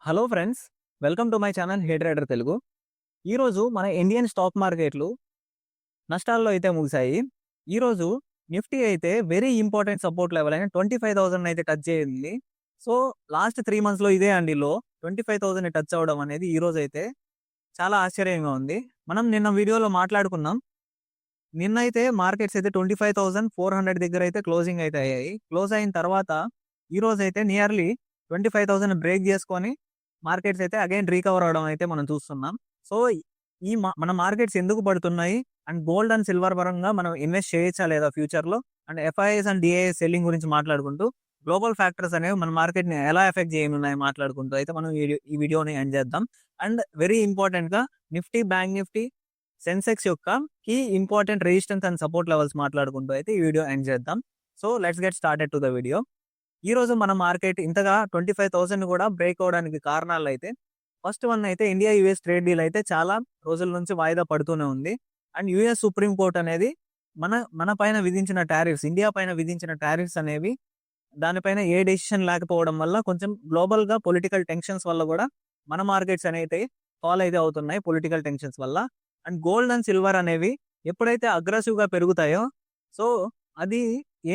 Hello friends, welcome to my channel hey trader Telugu. ఈరోజు మన Indian stock మార్కెట్లు నష్టాల్లో అయితే ముగిశాయి. ఈరోజు నిఫ్టీ అయితే వెరీ ఇంపార్టెంట్ సపోర్ట్ లెవెల్ అయిన 25,000 అయితే టచ్ చేయండి. సో లాస్ట్ 3 మంత్స్‌లో ఇదే అండి లో 25,000 టచ్ అవ్వడం అనేది ఈరోజు అయితే చాలా ఆశ్చర్యంగా ఉంది. మనం నిన్న వీడియోలో మాట్లాడుకున్నాం. నిన్నైతే మార్కెట్స్ అయితే 25,400 దగ్గర అయితే క్లోజింగ్ అయితే అయ్యాయి. క్లోజ్ అయిన తర్వాత ఈరోజు అయితే నియర్లీ 25,000 బ్రేక్ చేసుకొని మార్కెట్స్ అయితే అగైన్ రికవర్ అవ్వడం అయితే మనం చూస్తున్నాం. సో మన మార్కెట్స్ ఎందుకు పడుతున్నాయి అండ్ గోల్డ్ అండ్ సిల్వర్ పరంగా మనం ఇన్వెస్ట్ చేయొచ్చా లేదా ఫ్యూచర్‌లో and FIs and DIs selling గురించి మాట్లాడుకుంటూ గ్లోబల్ ఫ్యాక్టర్స్ అనేవి మన మార్కెట్‌ని ఎలా ఎఫెక్ట్ చేయనున్నాయి మాట్లాడుకుంటూ అయితే మనం ఈ వీడియోని ఎండ్ చేద్దాం. అండ్ వెరీ ఇంపార్టెంట్‌గా నిఫ్టీ, బ్యాంక్ నిఫ్టీ, సెన్సెక్స్ యొక్క key important resistance and support levels మాట్లాడుకుంటూ అయితే ఈ వీడియో ఎండ్ చేద్దాం. So let's get started to the video. ఈ రోజు మన మార్కెట్ ఇంతగా 25,000 కూడా బ్రేక్ అవ్వడానికి కారణాలు అయితే ఫస్ట్ వన్ అయితే ఇండియా యూఎస్ ట్రేడ్ డీల్ అయితే చాలా రోజుల నుంచి వాయిదా పడుతూనే ఉంది. అండ్ యూఎస్ సుప్రీం కోర్ట్ అనేది మన మన పైన విధించిన టారిఫ్స్, ఇండియా పైన విధించిన టారిఫ్స్ అనేవి దానిపైన ఏ డెసిషన్ లేకపోవడం వల్ల కొంచెం గ్లోబల్ గా పొలిటికల్ టెన్షన్స్ వల్ల కూడా మన మార్కెట్స్ అనేవి ఫాల్ అయితే అవుతున్నాయి పొలిటికల్ టెన్షన్స్ వల్ల. అండ్ గోల్డ్ అండ్ సిల్వర్ అనేవి ఎప్పుడైతే అగ్రెసివ్ గా పెరుగుతాయో సో అది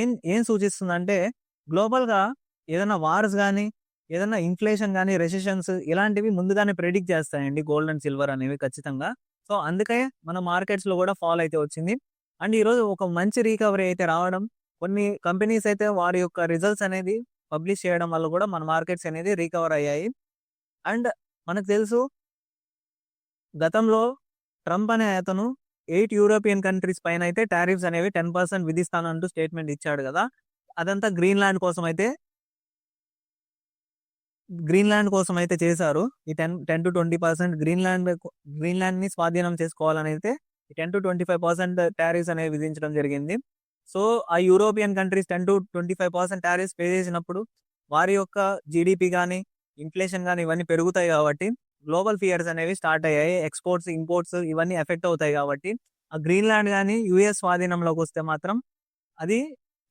ఏం ఏం సూచిస్తుందంటే గ్లోబల్‌గా ఏదైనా వార్స్ గానీ, ఏదైనా ఇన్‌ఫ్లేషన్ గానీ, రెసిషన్స్ ఇలాంటివి ముందుగానే ప్రెడిక్ట్ చేస్తాయండి గోల్డ్ అండ్ సిల్వర్ అనేవి ఖచ్చితంగా. సో, అందుకే మన మార్కెట్స్‌లో గూడా ఫాల్ అయితే వచ్చింది. అండ్ ఈరోజు ఒక మంచి రికవరీ అయితే రావడం, కొన్ని కంపెనీస్ అయితే వారి యొక్క రిజల్ట్స్ అనేది పబ్లిష్ చేయడం వల్ల గూడా మన మార్కెట్స్ అనేది రికవర్ అయ్యాయి. అండ్ మనకు తెలుసు గతంలో ట్రంప్ అనే అతను 8 యూరోపియన్ కంట్రీస్ పైన అయితే టారిఫ్స్ అనేవి 10% విధిస్తానంటూ స్టేట్మెంట్ ఇచ్చాడు గదా! అదంతా గ్రీన్‌లాండ్ కోసం అయితే చేశారు. ఈ 10-20% గ్రీన్‌లాండ్‌ని స్వాధీనం చేసుకోవాలనైతే 10-25% టారిఫ్స్ అనేవి విధించడం జరిగింది. సో, ఆ యూరోపియన్ కంట్రీస్ 10-25% టారిఫ్స్ పే చేసినప్పుడు వారి యొక్క జీడీపీ గాని, ఇన్‌ఫ్లేషన్ గాని ఇవన్నీ పెరుగుతాయి కాబట్టి గ్లోబల్ ఫియర్స్ అనేవి స్టార్ట్ అయ్యాయి. ఎక్స్‌పోర్ట్స్, ఇంపోర్ట్స్ ఇవన్నీ ఎఫెక్ట్ అవుతాయి కాబట్టి ఆ గ్రీన్‌లాండ్ గాని యూఎస్ స్వాధీనంలోకి వస్తే మాత్రం అది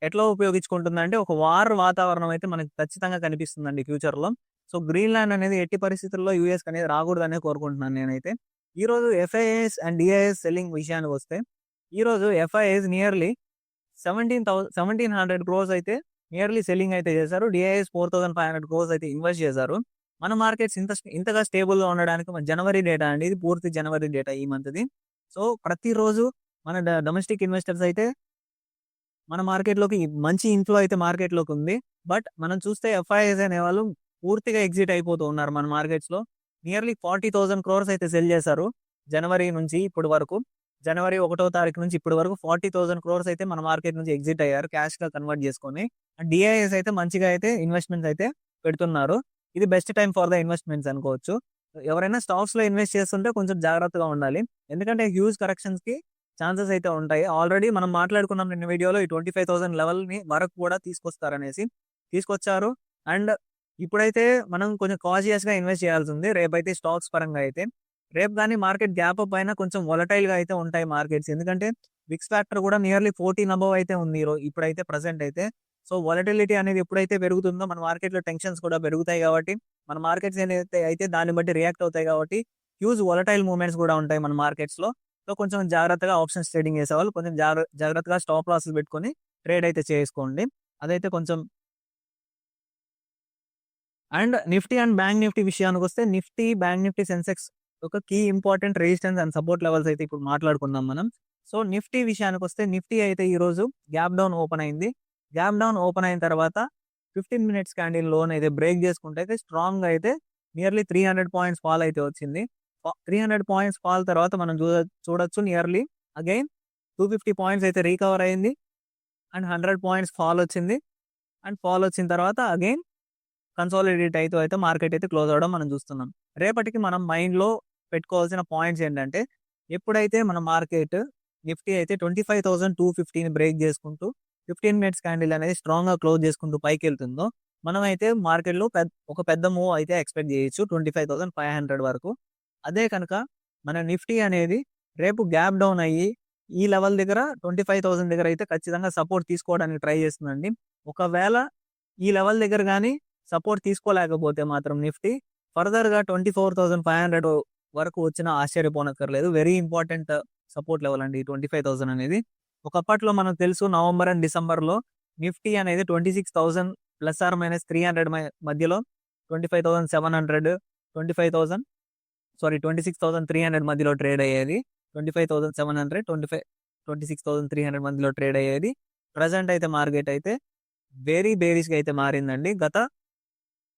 ఎట్లా ఉపయోగించుకుంటుందంటే ఒక వార్ వాతావరణం అయితే మనకు ఖచ్చితంగా కనిపిస్తుందండి ఫ్యూచర్‌లో. సో, గ్రీన్‌లాండ్ అనేది ఎట్టి పరిస్థితుల్లో యూఎస్‌కి అనేది రాకూడదనే కోరుకుంటున్నాను నేనైతే. ఈరోజు ఎఫ్ఐఐఎస్ అండ్ డిఐఎస్ సెల్లింగ్ విషయానికొస్తే ఈరోజు ఎఫ్ఐఐఎస్ నియర్లీ 1700 క్రోర్స్ అయితే నియర్లీ సెల్లింగ్ అయితే చేశారు. డిఐఎస్ 4,500 క్రోర్స్ అయితే ఇన్వెస్ట్ చేశారు. మన మార్కెట్స్ ఇంతగా స్టేబుల్‌గా ఉండడానికి మన జనవరి డేటా అండి. ఇది పూర్తి జనవరి డేటా ఈ మంత్‌ది. సో, ప్రతిరోజు మన డొమెస్టిక్ ఇన్వెస్టర్స్ అయితే మన మార్కెట్‌లోకి మంచి ఇన్‌ఫ్లో అయితే మార్కెట్‌లోకి ఉంది. బట్ మనం చూస్తే ఎఫ్ఐఐస్ అనేవాళ్ళు పూర్తిగా ఎగ్జిట్ అయిపోతూ ఉన్నారు మన మార్కెట్స్‌లో. నియర్లీ 40,000 క్రోర్స్ అయితే సెల్ చేశారు. జనవరి నుంచి ఇప్పటి వరకు. జనవరి 1వ తారీఖు నుంచి ఇప్పటి వరకు 40,000 క్రోర్స్ అయితే మన మార్కెట్ నుంచి ఎగ్జిట్ అయ్యారు క్యాష్‌గా కన్వర్ట్ చేసుకొని. అండ్ డిఐఎస్ అయితే మంచిగా అయితే ఇన్వెస్ట్‌మెంట్స్ అయితే పెడుతున్నారు. ఇది best time for the investments అనుకోవచ్చు. ఎవరైనా స్టాక్స్‌లో ఇన్వెస్ట్ చేస్తుంటే కొంచెం జాగ్రత్తగా ఉండాలి. ఎందుకంటే హ్యూజ్ కరెక్షన్స్‌కి ఛాన్సెస్ అయితే ఉంటాయి. ఆల్రెడీ మనం మాట్లాడుకున్నాం నిన్న వీడియోలో ఈ 25,000 లెవెల్‌ని వరకు కూడా తీసుకొస్తారనేసి. తీసుకొచ్చారు. అండ్ ఇప్పుడైతే మనం కొంచెం కాషియస్‌గా ఇన్వెస్ట్ చేయాల్సింది. రేపైతే స్టాక్స్ పరంగా అయితే. రేపు గాని మార్కెట్ గ్యాప్ అప్ అయినా కొంచెం వోలటైల్‌గా అయితే ఉంటాయి మార్కెట్స్. ఎందుకంటే విక్స్ ఫ్యాక్టర్ కూడా నియర్లీ 14 అబోవ్ అయితే ఉంది ఇప్పుడైతే ప్రెజెంట్ అయితే. సో, వోలటిలిటీ అనేది ఎప్పుడైతే పెరుగుతుందో మన మార్కెట్‌లో టెన్షన్స్ కూడా పెరుగుతాయి కాబట్టి, మన మార్కెట్స్ ఏదైతే అయితే దాన్ని బట్టి రియాక్ట్ అవుతాయి కాబట్టి, హ్యూజ్ వోలటైల్ మూవ్‌మెంట్స్ కూడా ఉంటాయి మన మార్కెట్స్‌లో. సో, కొంచెం జాగ్రత్తగా ఆప్షన్స్ ట్రేడింగ్ చేసేవాళ్ళు కొంచెం జాగ్రత్తగా స్టాప్ లాసెస్ పెట్టుకొని ట్రేడ్ అయితే చేసుకోండి. అదైతే కొంచెం and Nifty and bank Nifty విషయానికొస్తే నిఫ్టీ, బ్యాంక్ నిఫ్టీ, సెన్సెక్స్ ఒక key important resistance and support levels అయితే ఇప్పుడు మాట్లాడుకుందాం మనం. సో, నిఫ్టీ విషయానికొస్తే నిఫ్టీ అయితే ఈరోజు గ్యాప్ డౌన్ ఓపెన్ అయింది. గ్యాప్ డౌన్ ఓపెన్ అయిన తర్వాత 15 మినిట్స్ క్యాండిల్ లోన్ అయితే బ్రేక్ చేసుకుంటే అయితే స్ట్రాంగ్‌గా అయితే నియర్లీ 300 పాయింట్స్ ఫాల్ అయితే వచ్చింది. 300 పాయింట్స్ ఫాల్ తర్వాత మనం చూడొచ్చు నియర్లీ అగైన్ 250 పాయింట్స్ అయితే రికవర్ అయింది. అండ్ 100 పాయింట్స్ ఫాల్ వచ్చింది. అండ్ ఫాల్ వచ్చిన తర్వాత అగైన్ కన్సాలిడేట్ అయితే మార్కెట్ అయితే క్లోజ్ అవ్వడం మనం చూస్తున్నాం. రేపటికి మనం మైండ్‌లో పెట్టుకోవాల్సిన పాయింట్స్ ఏంటంటే, ఎప్పుడైతే మన మార్కెట్ నిఫ్టీ అయితే 25,250ని బ్రేక్ చేసుకుంటూ 15 మినిట్స్ క్యాండిల్ అనేది స్ట్రాంగ్‌గా క్లోజ్ చేసుకుంటూ పైకెళ్తుందో, మనమైతే మార్కెట్‌లో ఒక పెద్ద మూవ్ అయితే ఎక్స్‌పెక్ట్ చేయొచ్చు 25,500 వరకు. అదే కనుక మన నిఫ్టీ అనేది రేపు గ్యాప్ డౌన్ అయ్యి, ఈ లెవెల్ దగ్గర 25,000 దగ్గర అయితే ఖచ్చితంగా సపోర్ట్ తీసుకోవడానికి ట్రై చేస్తుందండి. ఒకవేళ ఈ లెవెల్ దగ్గర గాని సపోర్ట్ తీసుకోలేకపోతే మాత్రం నిఫ్టీ ఫర్దర్‌గా 24,500 వరకు వచ్చినా ఆశ్చర్యపోనక్కర్లేదు. వెరీ ఇంపార్టెంట్ సపోర్ట్ లెవెల్ అండి ఈ 25,000 అనేది. ఒకప్పట్లో మనకు తెలుసు నవంబర్ అండ్ డిసెంబర్‌లో నిఫ్టీ అనేది 26,000 ±300 మధ్యలో 25,700, 25,000 26,300 మధ్యలో ట్రేడ్ అయ్యేది. 25,700, 26,300 మధ్యలో ట్రేడ్ అయ్యేది. ప్రెజెంట్ అయితే మార్కెట్ అయితే వెరీ బేరిష్‌గా అయితే మారిందండి. గత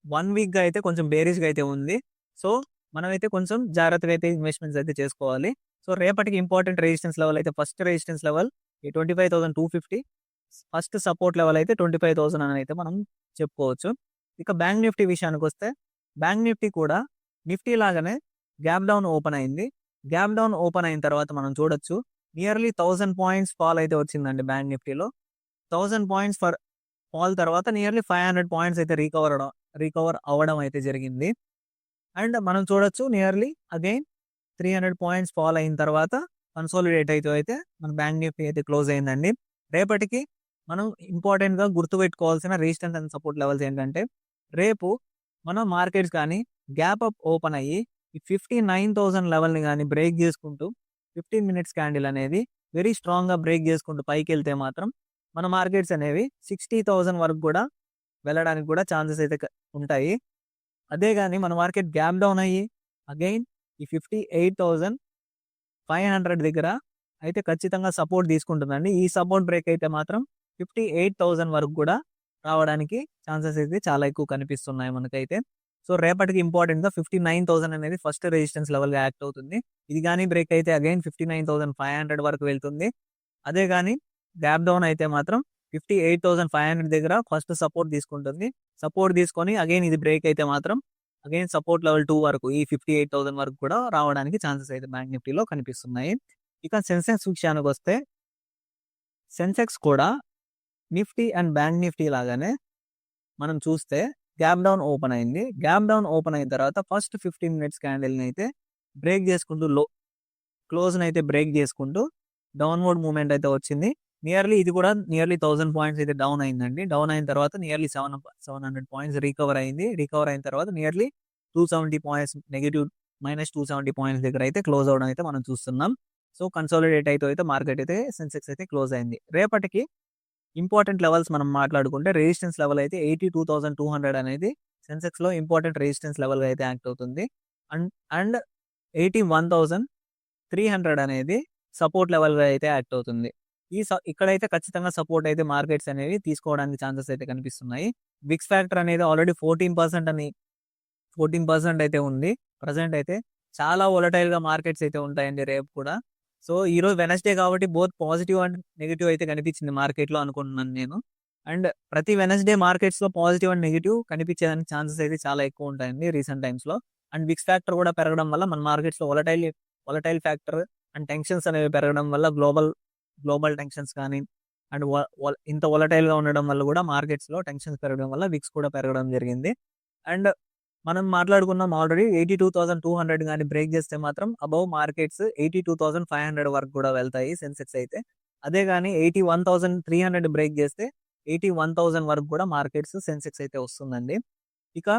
1 వీక్‌గా అయితే కొంచెం బేరిష్‌గా అయితే ఉంది. సో, మనమైతే కొంచెం జాగ్రత్తగా అయితే ఇన్వెస్ట్‌మెంట్స్ అయితే చేసుకోవాలి. సో, రేపటికి ఇంపార్టెంట్ రెసిస్టెన్స్ లెవెల్ అయితే ఫస్ట్ రెసిస్టెన్స్ లెవెల్ ఈ 25,250. ఫస్ట్ సపోర్ట్ లెవెల్ అయితే 25,000 అని అయితే మనం చెప్పుకోవచ్చు. ఇక బ్యాంక్ నిఫ్టీ విషయానికొస్తే బ్యాంక్ నిఫ్టీ కూడా నిఫ్టీ లాగానే గ్యాప్ డౌన్ ఓపెన్ అయింది. గ్యాప్ డౌన్ ఓపెన్ అయిన తర్వాత మనం చూడొచ్చు నియర్లీ 1000 పాయింట్స్ ఫాల్ అయితే వచ్చిందండి బ్యాంక్ నిఫ్టీలో. 1000 పాయింట్స్ ఫాల్ తర్వాత నియర్లీ 500 పాయింట్స్ అయితే రికవర్ అవ్వడం అయితే జరిగింది. అండ్ మనం చూడొచ్చు నియర్లీ అగైన్ 300 పాయింట్స్ ఫాల్ అయిన తర్వాత కన్సాలిడేట్ అయితే మన బ్యాంక్ నిఫ్టీ అయితే క్లోజ్ అయిందండి. రేపటికి మనం ఇంపార్టెంట్‌గా గుర్తుపెట్టుకోవాల్సిన రెసిస్టెన్స్ అండ్ సపోర్ట్ లెవెల్స్ ఏంటంటే, రేపు మన మార్కెట్స్ కానీ గ్యాప్ అప్ ఓపెన్ అయ్యి ఈ 59,000 లెవెల్‌ని గాని బ్రేక్ చేసుకుంటూ 15 మినిట్స్ క్యాండిల్ అనేది వెరీ స్ట్రాంగ్‌గా బ్రేక్ చేసుకుంటూ పైకెళ్తే మాత్రం మన మార్కెట్స్ అనేవి 60,000 వరకు కూడా వెళ్ళడానికి కూడా ఛాన్సెస్ అయితే ఉంటాయి. అదే గాని మన మార్కెట్ గ్యాప్ డౌన్ అయ్యి అగైన్ ఈ 58,500 దగ్గర అయితే ఖచ్చితంగా సపోర్ట్ తీసుకుంటుందండి. ఈ సపోర్ట్ బ్రేక్ అయితే మాత్రం 58,000 వరకు కూడా రావడానికి ఛాన్సెస్ అయితే చాలా ఎక్కువ కనిపిస్తున్నాయి మనకైతే. సో, రేపటికి ఇంపార్టెంట్‌గా 59,000 అనేది ఫస్ట్ రెసిస్టెన్స్ లెవెల్‌గా యాక్ట్ అవుతుంది. ఇది గాని బ్రేక్ అయితే అగైన్ 59,500 వరకు వెళ్తుంది. అదే గాని గ్యాప్ డౌన్ అయితే మాత్రం 58,500 దగ్గర ఫస్ట్ సపోర్ట్ తీసుకుంటుంది. సపోర్ట్ తీసుకొని అగైన్ ఇది బ్రేక్ అయితే మాత్రం అగైన్ సపోర్ట్ లెవెల్ 2 వరకు ఈ 58,000 వరకు కూడా రావడానికి ఛాన్సెస్ అయితే బ్యాంక్ నిఫ్టీలో కనిపిస్తున్నాయి. ఇక సెన్సెక్స్ విషయానికొస్తే సెన్సెక్స్ కూడా నిఫ్టీ అండ్ బ్యాంక్ నిఫ్టీ లాగానే మనం చూస్తే గ్యాప్ డౌన్ ఓపెన్ అయింది. గ్యాప్ డౌన్ ఓపెన్ అయిన తర్వాత ఫస్ట్ 15 మినిట్స్ క్యాండిల్‌ని అయితే బ్రేక్ చేసుకుంటూ క్లోజ్‌ని అయితే బ్రేక్ చేసుకుంటూ డౌన్‌వర్డ్ మూవ్‌మెంట్ అయితే వచ్చింది. ఇది కూడా నియర్లీ 1000 పాయింట్స్ అయితే డౌన్ అయిందండి. డౌన్ అయిన తర్వాత నియర్లీ 700 పాయింట్స్ రికవర్ అయింది. రికవర్ అయిన తర్వాత నియర్లీ 270 పాయింట్స్ నెగెటివ్ -270 పాయింట్స్ దగ్గర అయితే క్లోజ్ అవ్వడం అయితే మనం చూస్తున్నాం. సో, కన్సాలిడేట్ అయితే మార్కెట్ అయితే సెన్సెక్స్ అయితే క్లోజ్ అయింది. రేపటికి ఇంపార్టెంట్ లెవెల్స్ మనం మాట్లాడుకుంటే రెసిస్టెన్స్ లెవెల్ అయితే 82,200 అనేది సెన్సెక్స్‌లో ఇంపార్టెంట్ రెసిస్టెన్స్ లెవెల్‌గా అయితే యాక్ట్ అవుతుంది. అండ్ 81,300 అనేది సపోర్ట్ లెవెల్‌గా అయితే యాక్ట్ అవుతుంది. ఇక్కడైతే ఖచ్చితంగా సపోర్ట్ అయితే మార్కెట్స్ అనేవి తీసుకోవడానికి ఛాన్సెస్ అయితే కనిపిస్తున్నాయి. విక్స్ ఫ్యాక్టర్ అనేది ఆల్రెడీ 14% అయితే ఉంది. ప్రెజెంట్ అయితే చాలా వోలటైల్‌గా మార్కెట్స్ అయితే ఉంటాయండి రేపు కూడా. సో, ఈరోజు వెడ్నెస్‌డే కాబట్టి బోత్ పాజిటివ్ అండ్ నెగెటివ్ అయితే కనిపించింది మార్కెట్‌లో అనుకుంటున్నాను నేను. అండ్ ప్రతి వెడ్నెస్‌డే మార్కెట్స్‌లో పాజిటివ్ అండ్ నెగెటివ్ కనిపించేదానికి ఛాన్సెస్ అయితే చాలా ఎక్కువ ఉంటాయండి రీసెంట్ టైమ్స్‌లో. అండ్ విక్స్ ఫ్యాక్టర్ కూడా పెరగడం వల్ల మన మార్కెట్స్‌లో వోలటైల్ ఫ్యాక్టర్ అండ్ టెన్షన్స్ అనేవి పెరగడం వల్ల గ్లోబల్ టెన్షన్స్ కానీ అండ్ ఇంత వోలటైల్‌గా ఉండడం వల్ల కూడా మార్కెట్స్‌లో టెన్షన్స్ పెరగడం వల్ల విక్స్ కూడా పెరగడం జరిగింది. అండ్ మనం మాట్లాడుకున్నాం ఆల్రెడీ 82,200 గాని బ్రేక్ చేస్తే మాత్రం అబోవ్ మార్కెట్స్ 82,500 వరకు కూడా వెళ్తాయి సెన్సెక్స్ అయితే. అదే గాని 81,300 బ్రేక్ చేస్తే 81,000 వరకు కూడా మార్కెట్స్ సెన్సెక్స్ అయితే వస్తుందండి. ఇక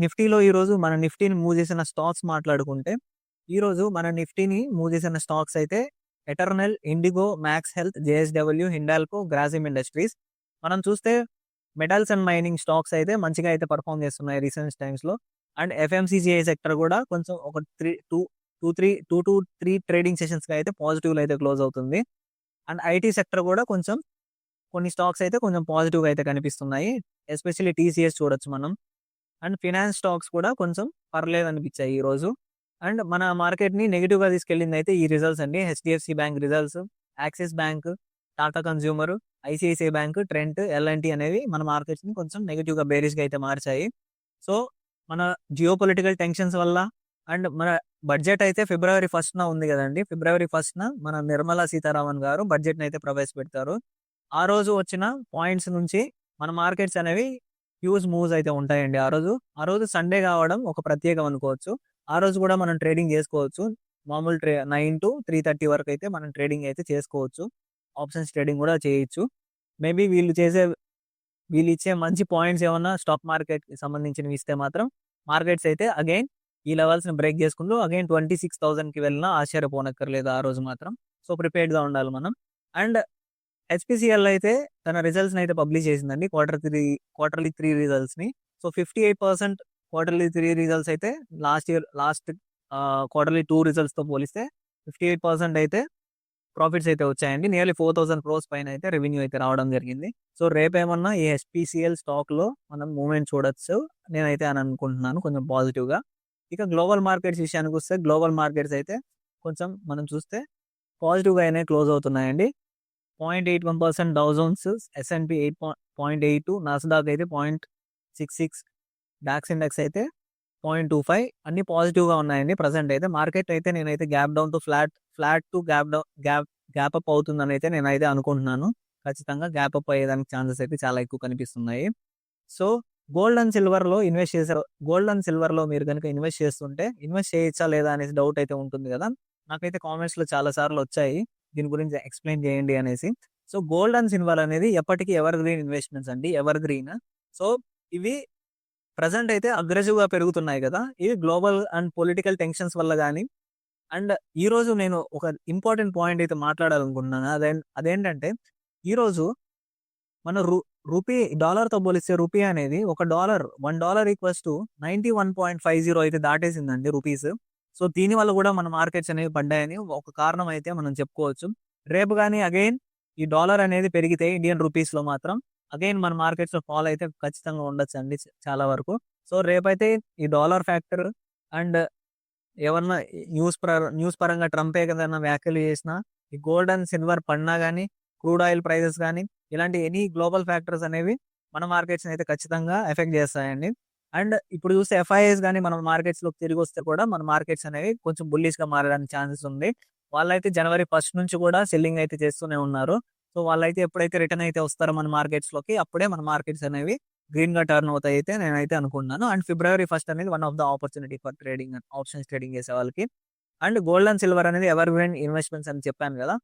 నిఫ్టీలో ఈరోజు మన నిఫ్టీని మూవ్ చేసిన స్టాక్స్ మాట్లాడుకుంటే, ఈరోజు మన నిఫ్టీని మూవ్ చేసిన స్టాక్స్ అయితే eternal, IndiGo, max health, JSW, Hindalco, Grasim industries. మనం చూస్తే మెటల్స్ అండ్ మైనింగ్ స్టాక్స్ అయితే మంచిగా అయితే పెర్ఫార్మ్ చేస్తున్నాయి రీసెంట్ టైమ్స్‌లో. అండ్ ఎఫ్ఎంసీజీఐ సెక్టర్ కూడా కొంచెం ఒక 2-3 ట్రేడింగ్ సెషన్స్‌గా అయితే పాజిటివ్‌లో అయితే క్లోజ్ అవుతుంది. అండ్ ఐటీ సెక్టర్ కూడా కొంచెం కొన్ని స్టాక్స్ అయితే కొంచెం పాజిటివ్‌గా అయితే కనిపిస్తున్నాయి. ఎస్పెషల్లీ టీసీఎస్ చూడొచ్చు మనం. అండ్ ఫినాన్స్ స్టాక్స్ కూడా కొంచెం పర్లేదు అనిపించాయి ఈరోజు. అండ్ మన మార్కెట్‌ని నెగెటివ్‌గా తీసుకెళ్ళింది అయితే ఈ రిజల్ట్స్ అండి. HDFC bank results, Axis bank, Tata consumer, ICICI bank, Trent, L and T అనేవి మన మార్కెట్స్‌ని కొంచెం నెగెటివ్‌గా బేరిష్‌గా అయితే మార్చాయి. సో, మన జియోపొలిటికల్ టెన్షన్స్ వల్ల అండ్ మన బడ్జెట్ అయితే ఫిబ్రవరి 1న ఉంది కదండీ. ఫిబ్రవరి 1న మన నిర్మలా సీతారామన్ గారు బడ్జెట్‌ని అయితే ప్రవేశపెడతారు. ఆ రోజు వచ్చిన పాయింట్స్ నుంచి మన మార్కెట్స్ అనేవి హ్యూజ్ మూవ్స్ అయితే ఉంటాయండి ఆ రోజు సండే కావడం ఒక ప్రత్యేకం అనుకోవచ్చు. ఆ రోజు కూడా మనం ట్రేడింగ్ చేసుకోవచ్చు. మామూలు 9-3:30 వరకు అయితే మనం ట్రేడింగ్ అయితే చేసుకోవచ్చు. ఆప్షన్స్ ట్రేడింగ్ కూడా చేయొచ్చు. మేబీ వీళ్ళు ఇచ్చే మంచి పాయింట్స్ ఏమన్నా స్టాక్ మార్కెట్కి సంబంధించినవి ఇస్తే మాత్రం మార్కెట్స్ అయితే అగైన్ ఈ లెవెల్స్ని బ్రేక్ చేసుకుంటూ అగైన్ 26,000కి వెళ్ళినా ఆశ్చర్యపోనక్కర్లేదు ఆ రోజు మాత్రం. సో ప్రిపేర్డ్గా ఉండాలి మనం. అండ్ హెచ్పిసిఎల్ అయితే తన రిజల్ట్స్ని అయితే పబ్లిష్ చేసిందండి, క్వార్టర్లీ 3 రిజల్ట్స్ని. సో 58% క్వార్టర్లీ 3 రిజల్ట్స్ అయితే లాస్ట్ క్వార్టర్లీ 2 రిజల్ట్స్తో పోలిస్తే 58% అయితే ప్రాఫిట్స్ అయితే వచ్చాయండి. నియర్లీ 4,000 క్రోర్స్ పైన అయితే రెవెన్యూ అయితే రావడం జరిగింది. సో రేపేమన్నా ఈ హెచ్పిసిఎల్ స్టాక్లో మనం మూవ్మెంట్ చూడొచ్చు నేనైతే అని అనుకుంటున్నాను, కొంచెం పాజిటివ్గా. ఇక గ్లోబల్ మార్కెట్స్ విషయానికి వస్తే గ్లోబల్ మార్కెట్స్ అయితే కొంచెం మనం చూస్తే పాజిటివ్గా అయినా క్లోజ్ అవుతున్నాయండి. 0.81% డౌ జోన్స్, S&P 0.82, నాస్డాక్ అయితే 0.66, డాక్స్ ఇండెక్స్ అయితే 0.25 అన్ని పాజిటివ్గా ఉన్నాయండి ప్రజెంట్ అయితే. మార్కెట్ అయితే నేనైతే gap down to flat to gap up అవుతుందని అయితే నేనైతే అనుకుంటున్నాను. ఖచ్చితంగా గ్యాప్ అప్ అయ్యేదానికి ఛాన్సెస్ అయితే చాలా ఎక్కువ కనిపిస్తున్నాయి. సో గోల్డ్ అండ్ సిల్వర్లో ఇన్వెస్ట్ చేశారు. గోల్డ్ అండ్ సిల్వర్లో మీరు కనుక ఇన్వెస్ట్ చేస్తుంటే ఇన్వెస్ట్ చేయొచ్చా లేదా అనేసి డౌట్ అయితే ఉంటుంది కదా. నాకైతే కామెంట్స్లో చాలా సార్లు వచ్చాయి దీని గురించి ఎక్స్ప్లెయిన్ చేయండి అనేసి. సో గోల్డ్ అండ్ సిల్వర్ అనేది ఎప్పటికీ ఎవర్ గ్రీన్ ఇన్వెస్ట్మెంట్స్ అండి, ఎవర్ గ్రీన్. సో ఇవి ప్రజెంట్ అయితే అగ్రెసివ్గా పెరుగుతున్నాయి కదా, ఇవి గ్లోబల్ అండ్ పొలిటికల్ టెన్షన్స్ వల్ల కానీ. అండ్ ఈరోజు నేను ఒక ఇంపార్టెంట్ పాయింట్ అయితే మాట్లాడాలనుకుంటున్నాను. అదేంటంటే ఈరోజు మన రూపీ డాలర్తో పోలిస్తే రూపీ అనేది $1 ఈక్వల్స్ టు 91.50 అయితే దాటేసిందండి రూపీస్. సో దీనివల్ల కూడా మన మార్కెట్స్ అనేవి పడ్డాయని ఒక కారణం అయితే మనం చెప్పుకోవచ్చు. రేపు కానీ అగైన్ ఈ డాలర్ అనేది పెరిగితే ఇండియన్ రూపీస్లో మాత్రం అగైన్ మన మార్కెట్స్లో ఫాల్ అయితే ఖచ్చితంగా ఉండొచ్చు అండి చాలా వరకు. సో రేపైతే ఈ డాలర్ ఫ్యాక్టర్ అండ్ ఏమన్నా న్యూస్ పరంగా ట్రంప్ ఏదైనా వ్యాఖ్యలు చేసినా, ఈ గోల్డ్ అండ్ సిల్వర్ పడినా కానీ, క్రూడ్ ఆయిల్ ప్రైజెస్ కానీ, ఇలాంటి ఎనీ గ్లోబల్ ఫ్యాక్టర్స్ అనేవి మన మార్కెట్స్ని అయితే ఖచ్చితంగా ఎఫెక్ట్ చేస్తాయండి. అండ్ ఇప్పుడు చూస్తే FIIs కానీ మన మార్కెట్స్లోకి తిరిగి వస్తే కూడా మన మార్కెట్స్ అనేవి కొంచెం బుల్లిష్గా మారడానికి ఛాన్సెస్ ఉంది. వాళ్ళైతే జనవరి 1 నుంచి కూడా సెల్లింగ్ అయితే చేస్తూనే ఉన్నారు. సో వాళ్ళైతే ఎప్పుడైతే రిటర్న్ అయితే వస్తారో మన మార్కెట్స్లోకి అప్పుడే మన మార్కెట్స్ అనేవి గ్రీన్గా టర్న్ అవుతాయి అయితే నేనైతే అనుకుంటున్నాను. అండ్ February 1 అనేది one of the opportunity for trading, options trading చేసే వాళ్ళకి. అండ్ గోల్డ్ అండ్ సిల్వర్ అనేది ఎవర్ గ్రీన్ ఇన్వెస్ట్మెంట్స్ అని చెప్పాను కదా.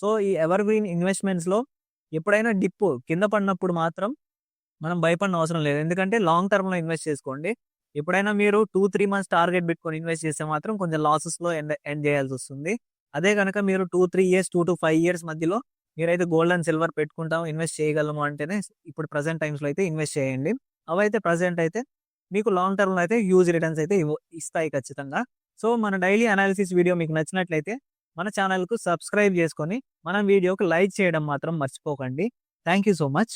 సో ఈ ఎవర్ గ్రీన్ ఇన్వెస్ట్మెంట్స్లో ఎప్పుడైనా డిప్ కింద పడినప్పుడు మాత్రం మనం భయపడిన అవసరం లేదు, ఎందుకంటే లాంగ్ టర్మ్లో ఇన్వెస్ట్ చేసుకోండి. ఎప్పుడైనా మీరు 2-3 మంత్స్ టార్గెట్ పెట్టుకొని ఇన్వెస్ట్ చేస్తే మాత్రం కొంచెం లాసెస్లో ఎండ్ చేయాల్సి వస్తుంది. అదే కనుక మీరు 2-3 ఇయర్స్ 2-5 ఇయర్స్ మధ్యలో మీరైతే గోల్డ్ అండ్ సిల్వర్ పెట్టుకుంటాం ఇన్వెస్ట్ చేయగలము అంటేనే ఇప్పుడు ప్రజెంట్ టైమ్స్లో అయితే ఇన్వెస్ట్ చేయండి. అవైతే ప్రజెంట్ అయితే మీకు లాంగ్ టర్మ్లో అయితే హ్యూజ్ రిటర్న్స్ అయితే ఇస్తాయి ఖచ్చితంగా. సో మన డైలీ అనాలిసిస్ వీడియో మీకు నచ్చినట్లయితే మన ఛానల్కు సబ్స్క్రైబ్ చేసుకొని మన వీడియోకి లైక్ చేయడం మాత్రం మర్చిపోకండి. Thank you so much.